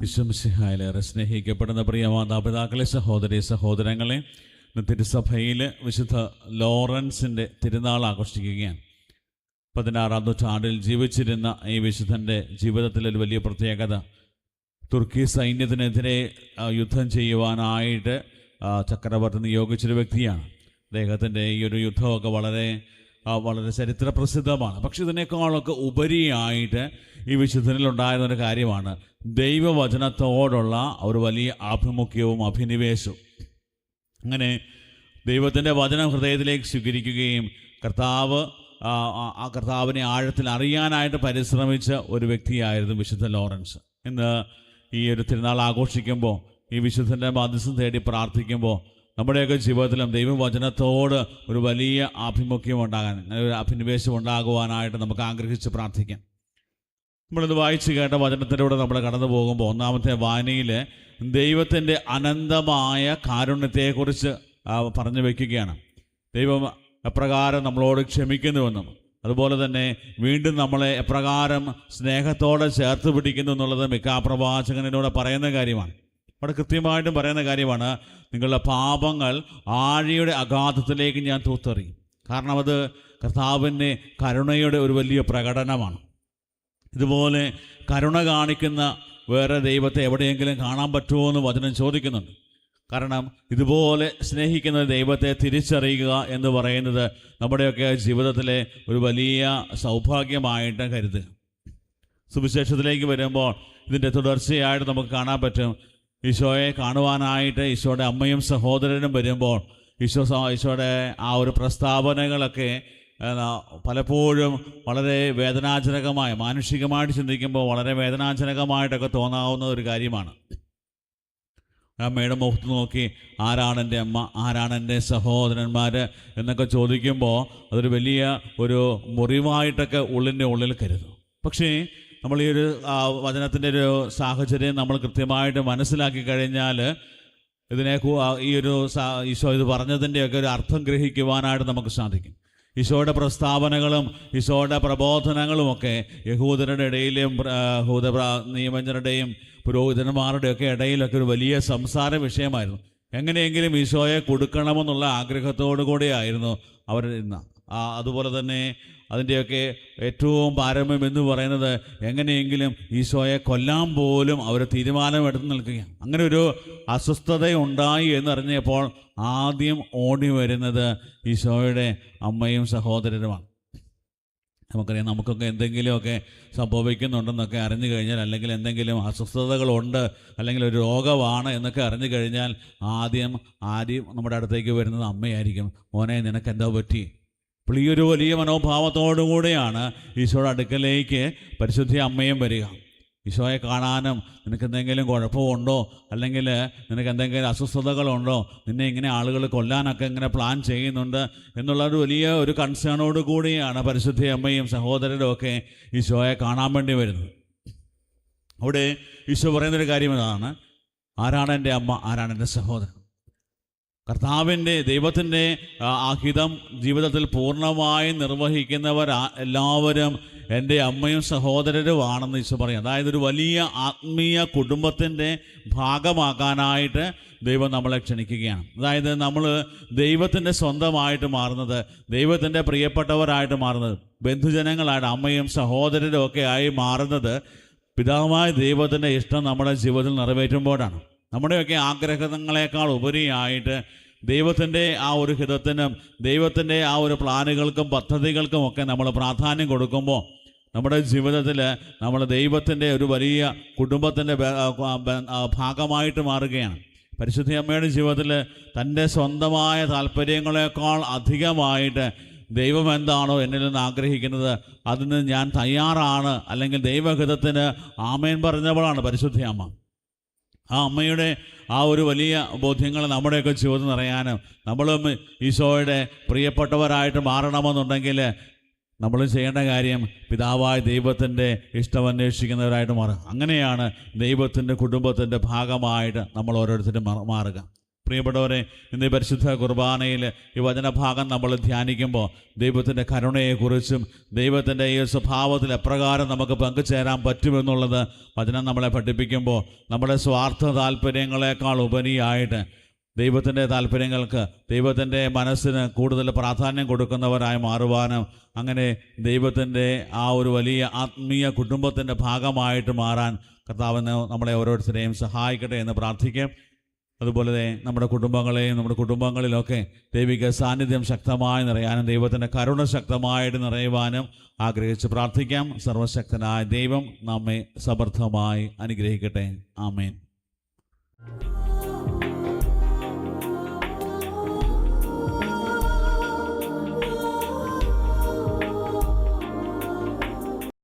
വിശ്വംസിഹായിലേറെ സ്നേഹിക്കപ്പെടുന്ന പ്രിയ മാതാപിതാക്കളെ, സഹോദരി സഹോദരങ്ങളെ, തിരുസഭയിൽ വിശുദ്ധ ലോറൻസിൻ്റെ തിരുനാൾ ആഘോഷിക്കുകയാണ്. 16-ാം നൂറ്റാണ്ടിൽ ജീവിച്ചിരുന്ന ഈ വിശുദ്ധൻ്റെ ജീവിതത്തിലൊരു വലിയ പ്രത്യേകത, തുർക്കി സൈന്യത്തിനെതിരെ യുദ്ധം ചെയ്യുവാനായിട്ട് ചക്രവർത്തി നിയോഗിച്ചൊരു വ്യക്തിയാണ്. അദ്ദേഹത്തിൻ്റെ ഈ ഒരു യുദ്ധമൊക്കെ വളരെ ചരിത്രപ്രസിദ്ധമാണ്. പക്ഷെ ഇതിനേക്കാളൊക്കെ ഉപരിയായിട്ട് ഈ വിശുദ്ധനിലുണ്ടായിരുന്നൊരു കാര്യമാണ് ദൈവവചനത്തോടുള്ള ഒരു വലിയ ആഭിമുഖ്യവും അഭിനിവേശവും. അങ്ങനെ ദൈവത്തിൻ്റെ വചനം ഹൃദയത്തിലേക്ക് സ്വീകരിക്കുകയും കർത്താവിനെ ആഴത്തിൽ അറിയാനായിട്ട് പരിശ്രമിച്ച ഒരു വ്യക്തിയായിരുന്നു വിശുദ്ധ ലോറൻസ്. ഇന്ന് ഈ ഒരു തിരുനാൾ ആഘോഷിക്കുമ്പോൾ, ഈ വിശുദ്ധൻ്റെ മധ്യസ്ഥം തേടി പ്രാർത്ഥിക്കുമ്പോൾ നമ്മുടെയൊക്കെ ജീവിതത്തിലും ദൈവവചനത്തോട് ഒരു വലിയ ആഭിമുഖ്യം ഉണ്ടാകാൻ, ഒരു അഭിനിവേശം ഉണ്ടാകുവാനായിട്ട് നമുക്ക് ആഗ്രഹിച്ച് പ്രാർത്ഥിക്കാം. നമ്മളിത് വായിച്ച് കേട്ട വചനത്തിലൂടെ നമ്മൾ കടന്നു പോകുമ്പോൾ ഒന്നാമത്തെ വായനയിൽ ദൈവത്തിൻ്റെ അനന്തമായ കാരുണ്യത്തെക്കുറിച്ച് പറഞ്ഞു വയ്ക്കുകയാണ്. ദൈവം എപ്രകാരം നമ്മളോട് ക്ഷമിക്കുന്നുവെന്നും അതുപോലെ തന്നെ വീണ്ടും നമ്മളെ എപ്രകാരം സ്നേഹത്തോടെ ചേർത്ത് പിടിക്കുന്നു എന്നുള്ളത് മിക്കാപ്രവാചകനിലൂടെ പറയുന്ന കാര്യമാണ്. അവിടെ കൃത്യമായിട്ടും പറയുന്ന കാര്യമാണ്, നിങ്ങളുടെ പാപങ്ങൾ ആഴിയുടെ അഗാധത്തിലേക്ക് ഞാൻ തൂത്തെറിയും. കാരണം അത് കർത്താവിൻ്റെ കരുണയുടെ ഒരു വലിയ പ്രകടനമാണ്. ഇതുപോലെ കരുണ കാണിക്കുന്ന വേറെ ദൈവത്തെ എവിടെയെങ്കിലും കാണാൻ പറ്റുമോ എന്ന് വചനം ചോദിക്കുന്നുണ്ട്. കാരണം ഇതുപോലെ സ്നേഹിക്കുന്ന ദൈവത്തെ തിരിച്ചറിയുക എന്ന് പറയുന്നത് നമ്മുടെയൊക്കെ ജീവിതത്തിലെ ഒരു വലിയ സൗഭാഗ്യമായിട്ട് കരുതുക. സുവിശേഷത്തിലേക്ക് വരുമ്പോൾ ഇതിൻ്റെ തുടർച്ചയായിട്ട് നമുക്ക് കാണാൻ പറ്റും. ഈശോയെ കാണുവാനായിട്ട് ഈശോയുടെ അമ്മയും സഹോദരനും വരുമ്പോൾ ഈശോയുടെ ആ ഒരു പ്രസ്താവനകളൊക്കെ പലപ്പോഴും വളരെ വേദനാജനകമായ, മാനുഷികമായിട്ട് ചിന്തിക്കുമ്പോൾ വളരെ വേദനാജനകമായിട്ടൊക്കെ തോന്നാവുന്ന ഒരു കാര്യമാണ്. അമ്മയുടെ മുഖത്ത് നോക്കി ആരാണ് എൻ്റെ അമ്മ, ആരാണ് എൻ്റെ സഹോദരന്മാർ എന്നൊക്കെ ചോദിക്കുമ്പോൾ അതൊരു വലിയ ഒരു മുറിവായിട്ടൊക്കെ ഉള്ളിൽ കരുതും. പക്ഷേ നമ്മൾ ഈ ഒരു വചനത്തിൻ്റെ ഒരു സാഹചര്യം നമ്മൾ കൃത്യമായിട്ട് മനസ്സിലാക്കി കഴിഞ്ഞാൽ ഈ ഒരു ഈശോ ഇത് പറഞ്ഞതിൻ്റെയൊക്കെ ഒരു അർത്ഥം ഗ്രഹിക്കുവാനായിട്ട് നമുക്ക് സാധിക്കും. ഈശോയുടെ പ്രസ്താവനകളും ഈശോയുടെ പ്രബോധനങ്ങളുമൊക്കെ യഹൂദരുടെ ഇടയിലും നിയമജ്ഞരുടെയും പുരോഹിതന്മാരുടെയൊക്കെ ഇടയിലൊക്കെ ഒരു വലിയ സംസാര വിഷയമായിരുന്നു. എങ്ങനെയെങ്കിലും ഈശോയെ കൊടുക്കണമെന്നുള്ള ആഗ്രഹത്തോടു കൂടിയായിരുന്നു അവർ ഇന്ന്. അതുപോലെ തന്നെ അതിൻ്റെയൊക്കെ ഏറ്റവും പാരമ്യം എന്ന് പറയുന്നത് എങ്ങനെയെങ്കിലും ഈശോയെ കൊല്ലാൻ പോലും അവർ തീരുമാനമെടുത്ത് നിൽക്കുകയാണ്. അങ്ങനെ ഒരു അസ്വസ്ഥതയുണ്ടായി എന്നറിഞ്ഞപ്പോൾ ആദ്യം ഓടി വരുന്നത് ഈശോയുടെ അമ്മയും സഹോദരനുമാണ്. നമുക്കറിയാം, നമുക്കൊക്കെ എന്തെങ്കിലുമൊക്കെ സംഭവിക്കുന്നുണ്ടെന്നൊക്കെ അറിഞ്ഞു കഴിഞ്ഞാൽ, അല്ലെങ്കിൽ എന്തെങ്കിലും അസ്വസ്ഥതകളുണ്ട്, അല്ലെങ്കിൽ ഒരു രോഗമാണ് എന്നൊക്കെ അറിഞ്ഞു കഴിഞ്ഞാൽ ആദ്യം നമ്മുടെ അടുത്തേക്ക് വരുന്നത് അമ്മയായിരിക്കും. മോനെ, നിനക്കെന്താ പറ്റി? അപ്പോൾ ഈ ഒരു വലിയ മനോഭാവത്തോടു കൂടെയാണ് ഈശോയുടെ അടുക്കലേക്ക് പരിശുദ്ധ അമ്മയും വരിക. ഈശോയെ കാണാനും നിനക്കെന്തെങ്കിലും കുഴപ്പമുണ്ടോ, അല്ലെങ്കിൽ നിനക്ക് എന്തെങ്കിലും അസ്വസ്ഥതകളുണ്ടോ, നിന്നെ ഇങ്ങനെ ആളുകൾ കൊല്ലാനൊക്കെ ഇങ്ങനെ പ്ലാൻ ചെയ്യുന്നുണ്ട് എന്നുള്ളൊരു വലിയ ഒരു കൺസേണോട് കൂടിയാണ് പരിശുദ്ധ അമ്മയും സഹോദരനും ഒക്കെ ഈശോയെ കാണാൻ വേണ്ടി വരുന്നത്. അവിടെ ഈശോ പറയുന്നൊരു കാര്യം ഇതാണ്, ആരാണ് എൻ്റെ അമ്മ, ആരാണ് എൻ്റെ സഹോദരൻ? കർത്താവിൻ്റെ ദൈവത്തിൻ്റെ ആ ഹിതം ജീവിതത്തിൽ പൂർണ്ണമായി നിർവഹിക്കുന്നവർ എല്ലാവരും എൻ്റെ അമ്മയും സഹോദരരുമാണെന്ന് ഈശോ പറയും. അതായത് ഒരു വലിയ ആത്മീയ കുടുംബത്തിൻ്റെ ഭാഗമാക്കാനായിട്ട് ദൈവം നമ്മളെ ക്ഷണിക്കുകയാണ്. അതായത് നമ്മൾ ദൈവത്തിൻ്റെ സ്വന്തമായിട്ട് മാറുന്നത്, ദൈവത്തിൻ്റെ പ്രിയപ്പെട്ടവരായിട്ട് മാറുന്നത്, ബന്ധുജനങ്ങളായിട്ട് അമ്മയും സഹോദരരും ഒക്കെ ആയി മാറുന്നത് പിതാവായ ദൈവത്തിൻ്റെ ഇഷ്ടം നമ്മുടെ ജീവിതത്തിൽ നിറവേറ്റുമ്പോഴാണ്. നമ്മുടെയൊക്കെ ആഗ്രഹങ്ങളെക്കാൾ ഉപരിയായിട്ട് ദൈവത്തിൻ്റെ ആ ഒരു ഹിതത്തിനും ദൈവത്തിൻ്റെ ആ ഒരു പ്ലാനുകൾക്കും പദ്ധതികൾക്കും ഒക്കെ നമ്മൾ പ്രാധാന്യം കൊടുക്കുമ്പോൾ നമ്മുടെ ജീവിതത്തിൽ നമ്മൾ ദൈവത്തിൻ്റെ ഒരു വലിയ കുടുംബത്തിൻ്റെ ഭാഗമായിട്ട് മാറുകയാണ്. പരിശുദ്ധ അമ്മയുടെ ജീവിതത്തിൽ തൻ്റെ സ്വന്തമായ താല്പര്യങ്ങളെക്കാൾ അധികമായിട്ട് ദൈവം എന്താണോ എന്നിൽ നിന്ന് ആഗ്രഹിക്കുന്നത് അതിന് ഞാൻ തയ്യാറാണ്, അല്ലെങ്കിൽ ദൈവഹിതത്തിന് ആമേൻ പറഞ്ഞവളാണ് പരിശുദ്ധ അമ്മ. ആ അമ്മയുടെ ആ ഒരു വലിയ ബോധ്യങ്ങൾ നമ്മുടെയൊക്കെ ജീവിതത്തിൽ നിറയാനും നമ്മളും ഈശോയുടെ പ്രിയപ്പെട്ടവരായിട്ട് മാറണമെന്നുണ്ടെങ്കിൽ നമ്മൾ ചെയ്യേണ്ട കാര്യം പിതാവായ ദൈവത്തിൻ്റെ ഇഷ്ടമന്വേഷിക്കുന്നവരായിട്ട് മാറുക. അങ്ങനെയാണ് ദൈവത്തിൻ്റെ കുടുംബത്തിൻ്റെ ഭാഗമായിട്ട് നമ്മൾ ഓരോരുത്തരും മാറുക. പ്രിയപ്പെട്ടവരെ, ഇന്ന് ഈ പരിശുദ്ധ കുർബാനയിൽ ഈ വചനഭാഗം നമ്മൾ ധ്യാനിക്കുമ്പോൾ ദൈവത്തിൻ്റെ കരുണയെക്കുറിച്ചും ദൈവത്തിൻ്റെ ഈ സ്വഭാവത്തിൽ എപ്രകാരം നമുക്ക് പങ്കുചേരാൻ പറ്റുമെന്നുള്ളത് വചനം നമ്മളെ പഠിപ്പിക്കുമ്പോൾ നമ്മുടെ സ്വാർത്ഥ താല്പര്യങ്ങളെക്കാൾ ഉപരിയായിട്ട് ദൈവത്തിൻ്റെ താല്പര്യങ്ങൾക്ക്, ദൈവത്തിൻ്റെ മനസ്സിന് കൂടുതൽ പ്രാധാന്യം കൊടുക്കുന്നവരായി മാറുവാനും, അങ്ങനെ ദൈവത്തിൻ്റെ ആ ഒരു വലിയ ആത്മീയ കുടുംബത്തിൻ്റെ ഭാഗമായിട്ട് മാറാൻ കർത്താവിന് നമ്മളെ ഓരോരുത്തരെയും സഹായിക്കട്ടെ എന്ന് പ്രാർത്ഥിക്കാം. അതുപോലെ നമ്മുടെ കുടുംബങ്ങളെയും നമ്മുടെ കുടുംബങ്ങളിലൊക്കെ ദൈവിക സാന്നിധ്യം ശക്തമായി നിറയാനും ദൈവത്തിൻ്റെ കരുണ ശക്തമായിട്ട് നിറയുവാനും ആഗ്രഹിച്ച് പ്രാർത്ഥിക്കാം. സർവശക്തനായ ദൈവം നമ്മെ സമൃദ്ധമായി അനുഗ്രഹിക്കട്ടെ. ആമേൻ.